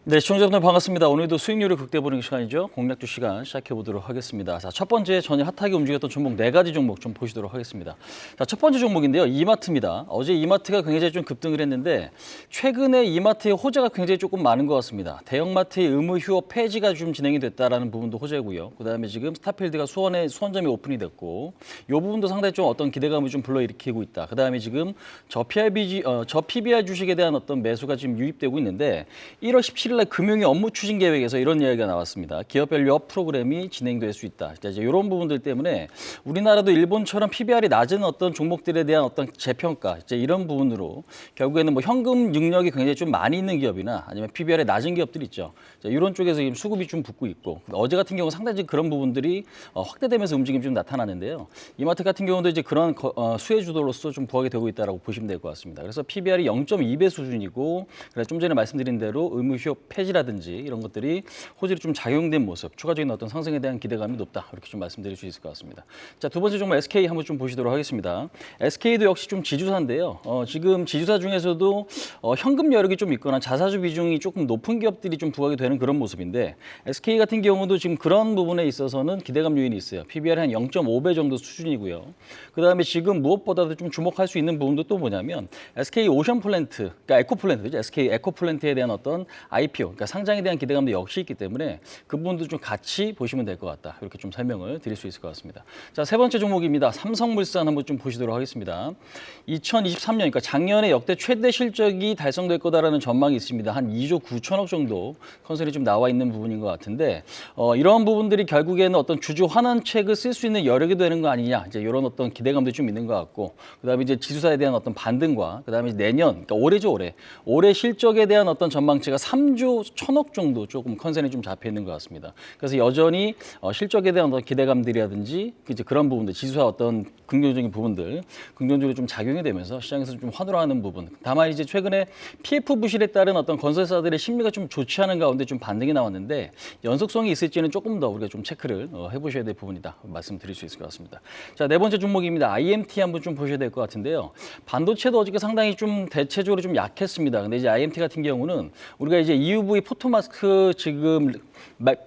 네, 시청자분들 반갑습니다. 오늘도 수익률을 극대화보는 시간이죠. 공략주 시간 시작해 보도록 하겠습니다. 자, 첫 번째 전일 핫하게 움직였던 종목 4가지 종목 좀 보시도록 하겠습니다. 자, 첫 번째 종목인데요. 이마트입니다. 어제 이마트가 굉장히 좀 급등을 했는데 최근에 이마트의 호재가 굉장히 조금 많은 것 같습니다. 대형마트의 의무 휴업 폐지가 좀 진행이 됐다라는 부분도 호재고요. 그다음에 지금 스타필드가 수원점이 오픈이 됐고 이 부분도 상당히 좀 어떤 기대감을 좀 불러일으키고 있다. 그다음에 지금 저 PBR 주식에 대한 어떤 매수가 지금 유입되고 있는데 1월 17일 날 금융위 업무 추진 계획에서 이런 이야기가 나왔습니다. 기업별 유업 프로그램이 진행될 수 있다. 이제 이런 부분들 때문에 우리나라도 일본처럼 PBR이 낮은 어떤 종목들에 대한 어떤 재평가, 이제 이런 부분으로 결국에는 뭐 현금 능력이 굉장히 좀 많이 있는 기업이나 아니면 PBR이 낮은 기업들 있죠. 자, 이런 쪽에서 지금 수급이 좀 붙고 있고 어제 같은 경우 상당히 그런 부분들이 확대되면서 움직임이 좀 나타나는데요. 이마트 같은 경우도 이제 그런 수혜 주도로서 좀 부각이 되고 있다라고 보시면 될 것 같습니다. 그래서 PBR이 0.2배 수준이고, 그래서 좀 전에 말씀드린 대로 의무 휴업 폐지라든지 이런 것들이 호재로 좀 작용된 모습, 추가적인 어떤 상승에 대한 기대감이 높다, 이렇게 좀 말씀드릴 수 있을 것 같습니다. 자, 두 번째 종목 SK 한번 좀 보시도록 하겠습니다. SK도 역시 좀 지주사인데요. 지금 지주사 중에서도 현금 여력이 좀 있거나 자사주 비중이 조금 높은 기업들이 좀 부각이 되는 그런 모습인데, SK 같은 경우도 지금 그런 부분에 있어서는 기대감 요인이 있어요. PBR 한 0.5배 정도 수준이고요. 그다음에 지금 무엇보다도 좀 주목할 수 있는 부분도 또 뭐냐면 SK 오션 플랜트, 그러니까 에코플랜트, 그죠? SK 에코플랜트에 대한 어떤 IPO, 그러니까 상장에 대한 기대감도 역시 있기 때문에 그 부분도 좀 같이 보시면 될 것 같다. 이렇게 좀 설명을 드릴 수 있을 것 같습니다. 자, 세 번째 종목입니다. 삼성물산 한번 좀 보시도록 하겠습니다. 2023년, 그러니까 작년에 역대 최대 실적이 달성될 거다라는 전망이 있습니다. 한 2조 9천억 정도 컨설이 좀 나와 있는 부분인 것 같은데, 이러한 부분들이 결국에는 어떤 주주 환원책을 쓸 수 있는 여력이 되는 거 아니냐, 이제 이런 어떤 기대감도 좀 있는 것 같고, 그다음에 이제 지수사에 대한 어떤 반등과 그다음에 내년, 그러니까 올해죠, 올해 실적에 대한 어떤 전망치가 3조 1천억 정도 조금 컨센이 좀 잡혀 있는 것 같습니다. 그래서 여전히 실적에 대한 어떤 기대감들이라든지 이제 그런 부분들, 지수사 어떤 긍정적인 부분들, 긍정적으로 좀 작용이 되면서 시장에서 좀 환호하는 부분. 다만 이제 최근에 PF 부실에 따른 어떤 건설사들의 심리가 좀 좋지 않은 가운데 좀 반등이 나왔는데 연속성이 있을지는 조금 더 우리가 좀 체크를 해보셔야 될 부분이다, 말씀드릴 수 있을 것 같습니다. 자, 네 번째 종목입니다. IMT 한번 좀 보셔야 될 것 같은데요. 반도체도 어저께 상당히 좀 대체적으로 좀 약했습니다. 근데 이제 IMT 같은 경우는 우리가 이제 EUV 포토마스크 지금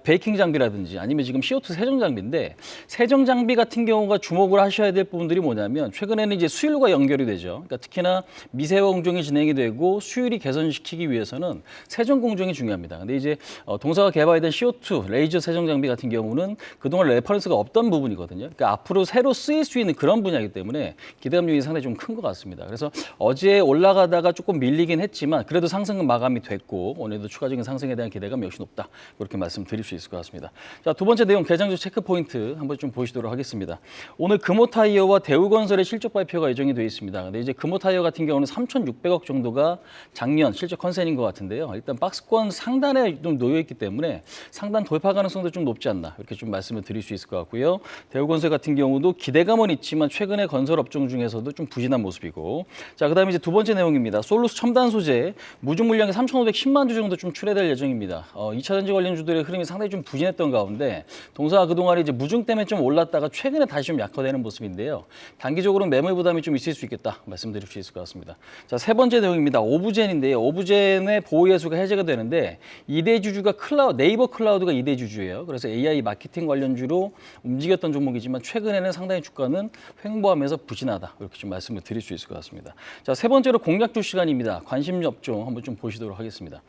베이킹 장비라든지 아니면 지금 CO2 세정 장비인데, 세정 장비 같은 경우가 주목을 하셔야 될 부분들이 뭐냐면 최근에는 이제 수율과 연결이 되죠. 그러니까 특히나 미세화 공정이 진행이 되고 수율이 개선시키기 위해서는 세정 공정이 중요합니다. 근데 이제 동사가 개발된 CO2 레이저 세정 장비 같은 경우는 그동안 레퍼런스가 없던 부분이거든요. 그러니까 앞으로 새로 쓰일 수 있는 그런 분야이기 때문에 기대감 요인이 상당히 좀 큰 것 같습니다. 그래서 어제 올라가다가 조금 밀리긴 했지만 그래도 상승은 마감이 됐고 오늘도 추가적인 상승에 대한 기대감 역시 높다, 그렇게 말씀드릴 수 있을 것 같습니다. 자, 두 번째 내용 개장주 체크 포인트 한번 좀 보시도록 하겠습니다. 오늘 금호타이어와 대우건설의 실적 발표가 예정이 되어 있습니다. 근데 이제 금호타이어 같은 경우는 3,600억 정도가 작년 실적 컨센인 것 같은데요. 일단 박스권 상단에 좀 놓여 있기 때문에 상단 돌파 가능성도 좀 높지 않나, 이렇게 좀 말씀을 드릴 수 있을 것 같고요. 대우건설 같은 경우도 기대감은 있지만 최근에 건설 업종 중에서도 좀 부진한 모습이고, 자, 그다음에 이제 두 번째 내용입니다. 솔루스 첨단 소재 무중 물량이 3,510만 주 정도 좀 출하될 예정입니다. 2차 전지 관련주들의 흐름이 상당히 좀 부진했던 가운데 동사가 그동안 이제 무중 때문에 좀 올랐다가 최근에 다시 좀 약화되는 모습인데요. 단기적으로 매물 부담이 좀 있을 수 있겠다, 말씀드릴 수 있을 것 같습니다. 자, 세 번째 내용입니다. 오브젠인데요. 오브젠의 보호 예수가 해제가 되는데 2대 주주가 네이버 클라우드가 2대 주주예요. 그래서 AI 마케팅 관련주로 움직였던 종목이지만 최근에는 상당히 주가는 횡보하면서 부진하다, 이렇게 좀 말씀을 드릴 수 있을 것 같습니다. 자, 세 번째로 공략주 시간입니다. 관심 업종 한번 좀 보시도록 하겠습니다.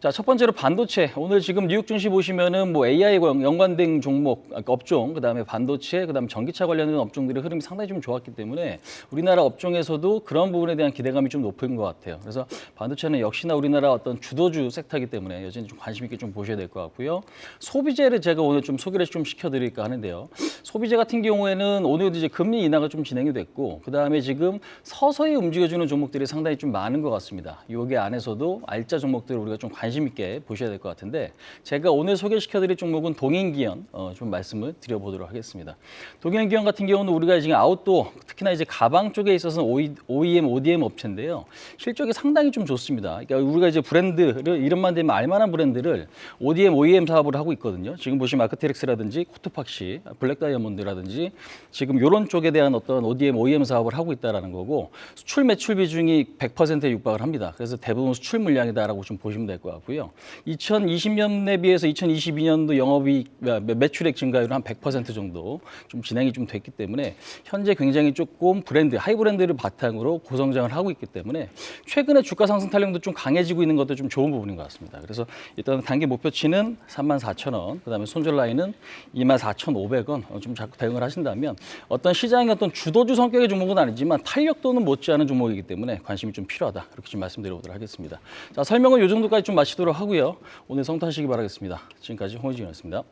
자, 첫 번째로 반도체. 오늘 지금 뉴욕 증시 보시면은 뭐 AI와 연관된 종목, 업종, 그다음에 반도체, 그다음에 전기차 관련된 업종들의 흐름이 상당히 좀 좋았기 때문에 우리나라 업종에서도 그런 부분에 대한 기대감이 좀 높은 것 같아요. 그래서 반도체는 역시나 우리나라 어떤 주도주 섹터이기 때문에 여전히 좀 관심 있게 좀 보셔야 될 것 같고요. 소비재를 제가 오늘 좀 소개를 좀 시켜드릴까 하는데요. 소비재 같은 경우에는 오늘도 이제 금리 인하가 좀 진행이 됐고, 그다음에 지금 서서히 움직여주는 종목들이 상당히 좀 많은 것 같습니다. 여기 안에서도 알짜 종목들을 우리가 좀 관심 있게 보셔야 될 것 같은데, 제가 오늘 소개시켜드릴 종목은 동인기현 좀 말씀을 드려보도록 하겠습니다. 동인기현 같은 경우는 우리가 지금 아웃도어, 특히나 이제 가방 쪽에 있어서는 OEM, ODM 업체인데요. 실적이 상당히 좀 좋습니다. 그러니까 우리가 이제 브랜드를 이름만 대면 알만한 브랜드를 ODM, OEM 사업을 하고 있거든요. 지금 보시면 마크테릭스라든지 코토팍시, 블랙다이아몬드라든지 지금 이런 쪽에 대한 어떤 ODM, OEM 사업을 하고 있다는 거고, 수출 매출 비중이 100%에 육박을 합니다. 그래서 대부분 수출 물량이다라고 좀 보시면 될 것 같고, 나왔고요. 2020년에 비해서 2022년도 영업이익 매출액 증가율은 한 100% 정도 좀 진행이 좀 됐기 때문에 현재 굉장히 조금 하이브랜드를 바탕으로 고성장을 하고 있기 때문에 최근에 주가 상승 탄력도 좀 강해지고 있는 것도 좀 좋은 부분인 것 같습니다. 그래서 일단 단기 목표치는 34,000원, 그다음에 손절 라인은 24,500원 좀 자꾸 대응을 하신다면 어떤 시장의 어떤 주도주 성격의 종목은 아니지만 탄력도는 못지않은 종목이기 때문에 관심이 좀 필요하다. 그렇게 좀 말씀드려보도록 하겠습니다. 자, 설명은 이 정도까지 좀 마치도록 하고요. 오늘 성투하시기 바라겠습니다. 지금까지 홍의진이었습니다.